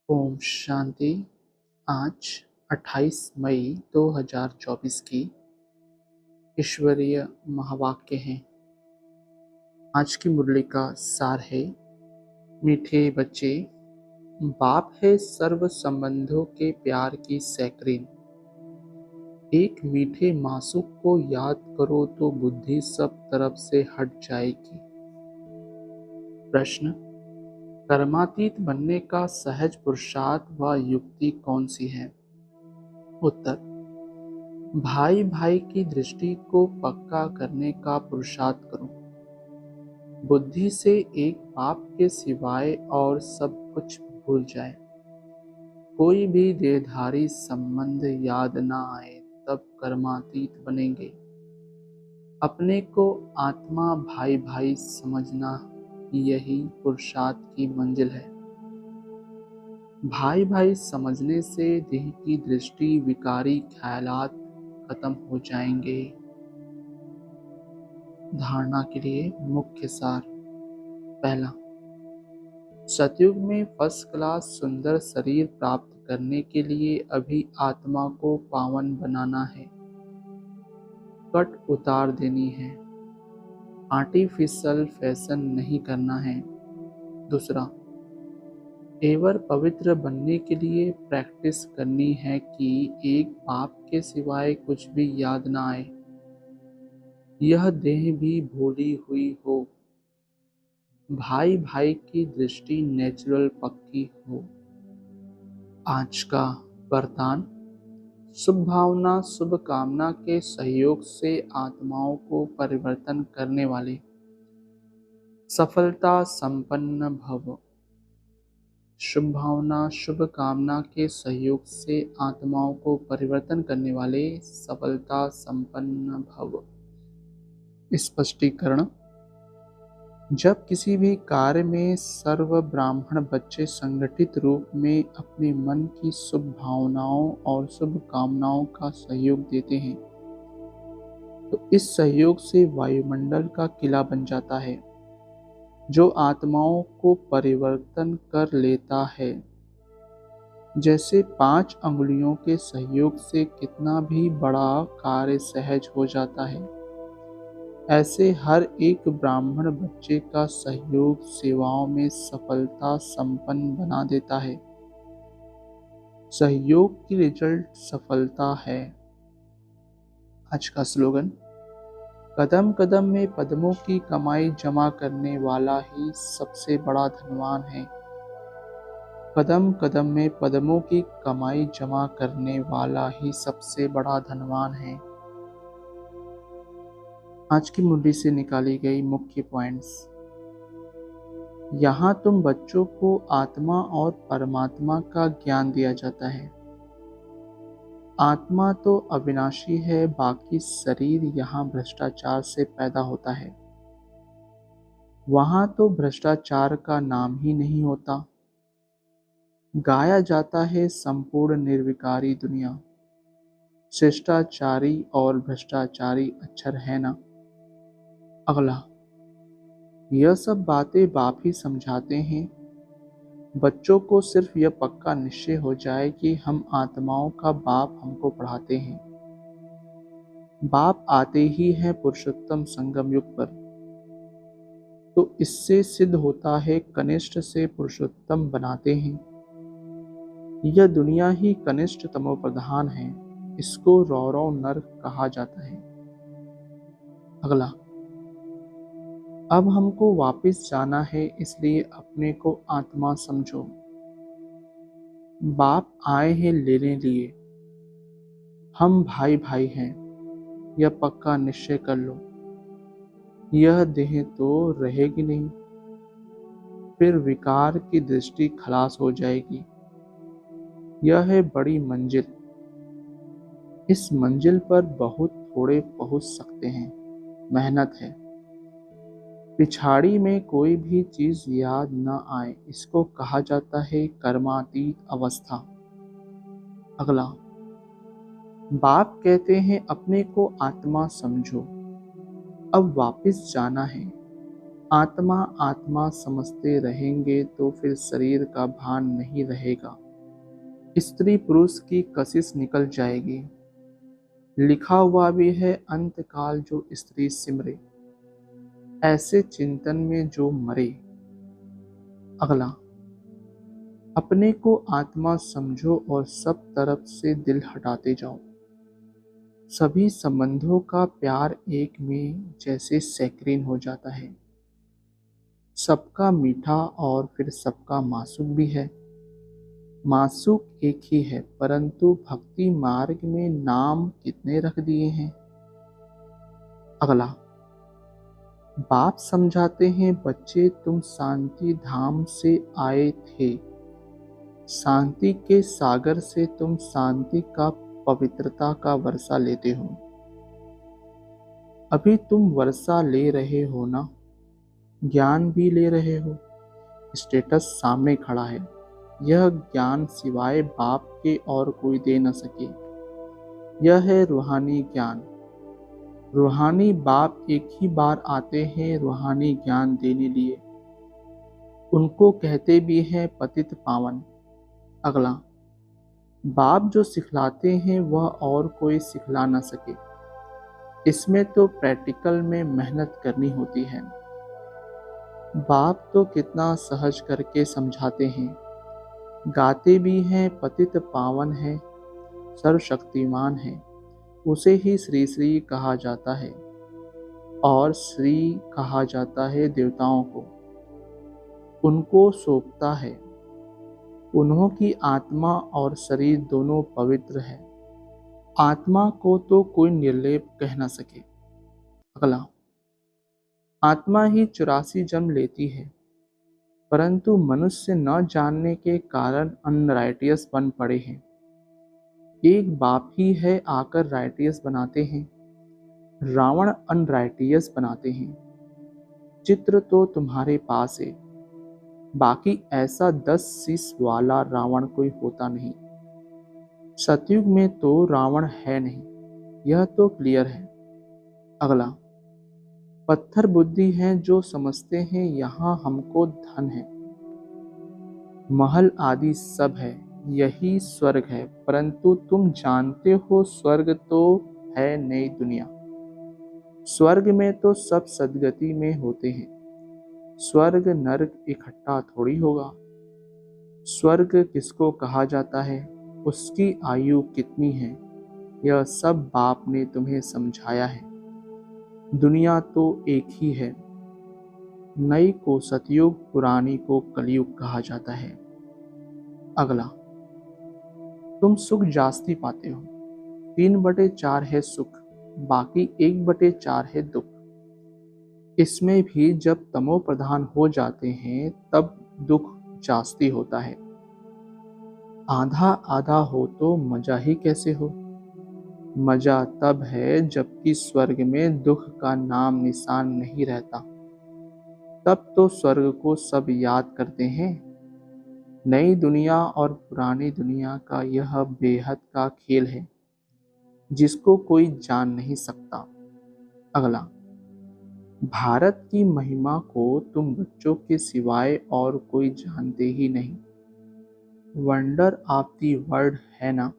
ओम शांति। आज 28 मई 2024 की ईश्वरीय महावाक्य हैं। आज की मुरली का सार है, मीठे बच्चे, बाप है सर्व संबंधों के प्यार की सैकरीन। एक मीठे मासूक को याद करो तो बुद्धि सब तरफ से हट जाएगी। प्रश्न, कर्मातीत बनने का सहज पुरुषार्थ व युक्ति कौन सी है? उत्तर, भाई भाई की दृष्टि को पक्का करने का पुरुषार्थ करो। बुद्धि से एक बाप के सिवाय और सब कुछ भूल जाए, कोई भी देहधारी संबंध याद ना आए, तब कर्मातीत बनेंगे। अपने को आत्मा भाई भाई समझना, यही पुरुषार्थ की मंजिल है। भाई भाई समझने से देह की दृष्टि विकारी ख्यालात खत्म हो जाएंगे। धारणा के लिए मुख्य सार। पहला, सतयुग में फर्स्ट क्लास सुंदर शरीर प्राप्त करने के लिए अभी आत्मा को पावन बनाना है, कट उतार देनी है, आर्टिफिशियल फैशन नहीं करना है। दूसरा, एवर पवित्र बनने के लिए प्रैक्टिस करनी है कि एक बाप के सिवाय कुछ भी याद ना आए, यह देह भी भूली हुई हो, भाई भाई की दृष्टि नेचुरल पक्की हो। आज का वरदान, शुभ भावना शुभ कामना के सहयोग से आत्माओं को परिवर्तन करने वाले सफलता संपन्न भव। शुभ भावना शुभ कामना के सहयोग से आत्माओं को परिवर्तन करने वाले सफलता संपन्न भव। स्पष्टीकरण, जब किसी भी कार्य में सर्व ब्राह्मण बच्चे संगठित रूप में अपने मन की शुभ भावनाओं और शुभ कामनाओं का सहयोग देते हैं, तो इस सहयोग से वायुमंडल का किला बन जाता है, जो आत्माओं को परिवर्तन कर लेता है। जैसे 5 अंगुलियों के सहयोग से कितना भी बड़ा कार्य सहज हो जाता है, ऐसे हर एक ब्राह्मण बच्चे का सहयोग सेवाओं में सफलता संपन्न बना देता है। सहयोग की रिजल्ट सफलता है। आज का स्लोगन, कदम कदम में पद्मों की कमाई जमा करने वाला ही सबसे बड़ा धनवान है। कदम कदम में पद्मों की कमाई जमा करने वाला ही सबसे बड़ा धनवान है। आज की मुरली से निकाली गई मुख्य पॉइंट्स। यहाँ तुम बच्चों को आत्मा और परमात्मा का ज्ञान दिया जाता है। आत्मा तो अविनाशी है, बाकी शरीर यहाँ भ्रष्टाचार से पैदा होता है। वहाँ तो भ्रष्टाचार का नाम ही नहीं होता। गाया जाता है संपूर्ण निर्विकारी दुनिया, शिष्टाचारी और भ्रष्टाचारी अक्षर है ना। अगला, यह सब बातें बाप ही समझाते हैं। बच्चों को सिर्फ यह पक्का निश्चय हो जाए कि हम आत्माओं का बाप हमको पढ़ाते हैं। बाप आते ही हैं पुरुषोत्तम संगम युग पर, तो इससे सिद्ध होता है कनिष्ठ से पुरुषोत्तम बनाते हैं। यह दुनिया ही कनिष्ठ तमो प्रधान है, इसको रौरव नर्क कहा जाता है। अगला, अब हमको वापस जाना है, इसलिए अपने को आत्मा समझो। बाप आए हैं लेने लिए, हम भाई भाई हैं, यह पक्का निश्चय कर लो। यह देह तो रहेगी नहीं, फिर विकार की दृष्टि खलास हो जाएगी। यह है बड़ी मंजिल, इस मंजिल पर बहुत थोड़े पहुंच सकते हैं, मेहनत है। पिछाड़ी में कोई भी चीज याद न आए, इसको कहा जाता है कर्मातीत अवस्था। अगला, बाप कहते हैं अपने को आत्मा समझो। अब वापस जाना है, आत्मा आत्मा समझते रहेंगे तो फिर शरीर का भान नहीं रहेगा। स्त्री पुरुष की कशिश निकल जाएगी। लिखा हुआ भी है, अंत काल जो स्त्री सिमरे, ऐसे चिंतन में जो मरे। अगला, अपने को आत्मा समझो और सब तरफ से दिल हटाते जाओ। सभी संबंधों का प्यार एक में जैसे सैकरीन हो जाता है। सबका मीठा और फिर सबका मासूक भी है। मासूक एक ही है, परंतु भक्ति मार्ग में नाम कितने रख दिए हैं। अगला, बाप समझाते हैं, बच्चे तुम शांति धाम से आए थे। शांति के सागर से तुम शांति का पवित्रता का वर्षा लेते हो। अभी तुम वर्षा ले रहे हो ना, ज्ञान भी ले रहे हो। स्टेटस सामने खड़ा है। यह ज्ञान सिवाय बाप के और कोई दे न सके। यह है रूहानी ज्ञान। रूहानी बाप एक ही बार आते हैं रूहानी ज्ञान देने लिए। उनको कहते भी हैं पतित पावन। अगला, बाप जो सिखलाते हैं वह और कोई सिखला न सके। इसमें तो प्रैक्टिकल में मेहनत करनी होती है। बाप तो कितना सहज करके समझाते हैं। गाते भी हैं पतित पावन है, सर्वशक्तिमान है। उसे ही श्री श्री कहा जाता है और श्री कहा जाता है देवताओं को। उनको सौंपता है। उन्हों की आत्मा और शरीर दोनों पवित्र है। आत्मा को तो कोई निर्लेप कह न सके। अगला, आत्मा ही 84 जन्म लेती है, परंतु मनुष्य न जानने के कारण अनराइटियस बन पड़े हैं। एक बाप ही है आकर राइटियस बनाते हैं। रावण अनराइटियस बनाते हैं। चित्र तो तुम्हारे पास है, बाकी ऐसा 10 शीश वाला रावण कोई होता नहीं। सतयुग में तो रावण है नहीं, यह तो क्लियर है। अगला, पत्थर बुद्धि हैं जो समझते हैं यहाँ हमको धन है, महल आदि सब है, यही स्वर्ग है। परंतु तुम जानते हो स्वर्ग तो है नई दुनिया। स्वर्ग में तो सब सदगति में होते हैं। स्वर्ग नरक इकट्ठा थोड़ी होगा। स्वर्ग किसको कहा जाता है, उसकी आयु कितनी है, यह सब बाप ने तुम्हें समझाया है। दुनिया तो एक ही है। नई को सतयुग, पुरानी को कलयुग कहा जाता है। अगला, तुम सुख जास्ती पाते हो। 3/4 है सुख, बाकी 1/4 है दुख। इसमें भी जब तमो प्रधान हो जाते हैं तब दुख जास्ती होता है। आधा आधा हो तो मजा ही कैसे हो। मजा तब है जबकि स्वर्ग में दुख का नाम निशान नहीं रहता। तब तो स्वर्ग को सब याद करते हैं। नई दुनिया और पुरानी दुनिया का यह बेहद का खेल है जिसको कोई जान नहीं सकता। अगला, भारत की महिमा को तुम बच्चों के सिवाय और कोई जानते ही नहीं। वंडर ऑफ दी वर्ल्ड है ना,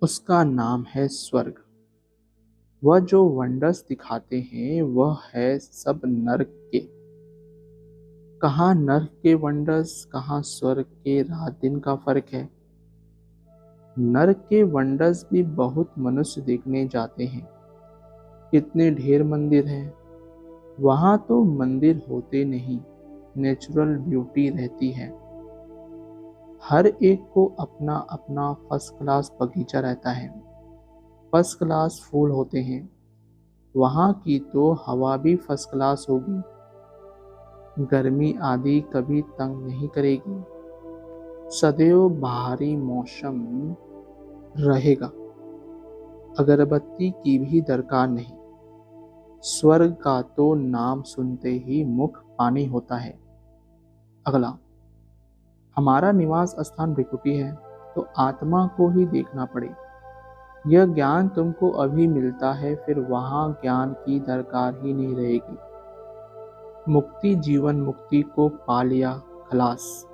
उसका नाम है स्वर्ग। वह जो वंडर्स दिखाते हैं वह है सब नर्क के। कहाँ नर्क के वंडर्स, कहाँ स्वर्ग के रात दिन का फर्क है। नर्क के वंडर्स भी बहुत मनुष्य देखने जाते हैं। कितने ढेर मंदिर हैं। वहाँ तो मंदिर होते नहीं, नेचुरल ब्यूटी रहती है। हर एक को अपना अपना फर्स्ट क्लास बगीचा रहता है। फर्स्ट क्लास फूल होते हैं। वहाँ की तो हवा भी फर्स्ट क्लास होगी। गर्मी आदि कभी तंग नहीं करेगी। सदैव बाहरी मौसम रहेगा। अगरबत्ती की भी दरकार नहीं। स्वर्ग का तो नाम सुनते ही मुख पानी होता है। अगला, हमारा निवास स्थान भृकुटी है तो आत्मा को ही देखना पड़े। यह ज्ञान तुमको अभी मिलता है, फिर वहाँ ज्ञान की दरकार ही नहीं रहेगी। मुक्ति जीवन मुक्ति को पा लिया खलास।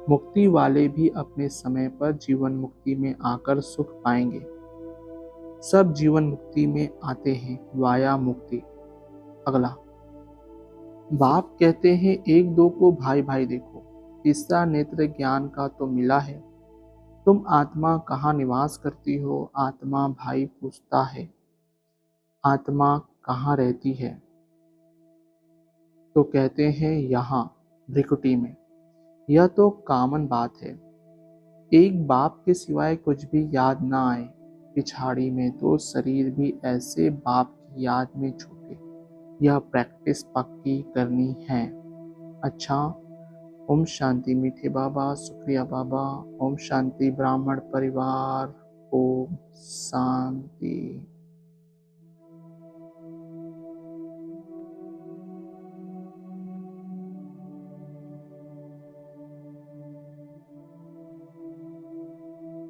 मुक्ति वाले भी अपने समय पर जीवन मुक्ति में आकर सुख पाएंगे। सब जीवन मुक्ति में आते हैं वाया मुक्ति। अगला, बाप कहते हैं एक दो को भाई भाई देखो, तीसरा नेत्र ज्ञान का तो मिला है। तुम आत्मा कहाँ निवास करती हो? आत्मा भाई पूछता है, आत्मा कहाँ रहती है? तो कहते हैं यहाँ भ्रिकुटी में। यह तो कॉमन बात है। एक बाप के सिवाय कुछ भी याद ना आए, पिछाड़ी में तो शरीर भी ऐसे बाप की याद में छूटे। यह प्रैक्टिस पक्की करनी है। अच्छा, ओम शांति मीठे बाबा, शुक्रिया बाबा। ओम शांति ब्राह्मण परिवार, ओम शांति।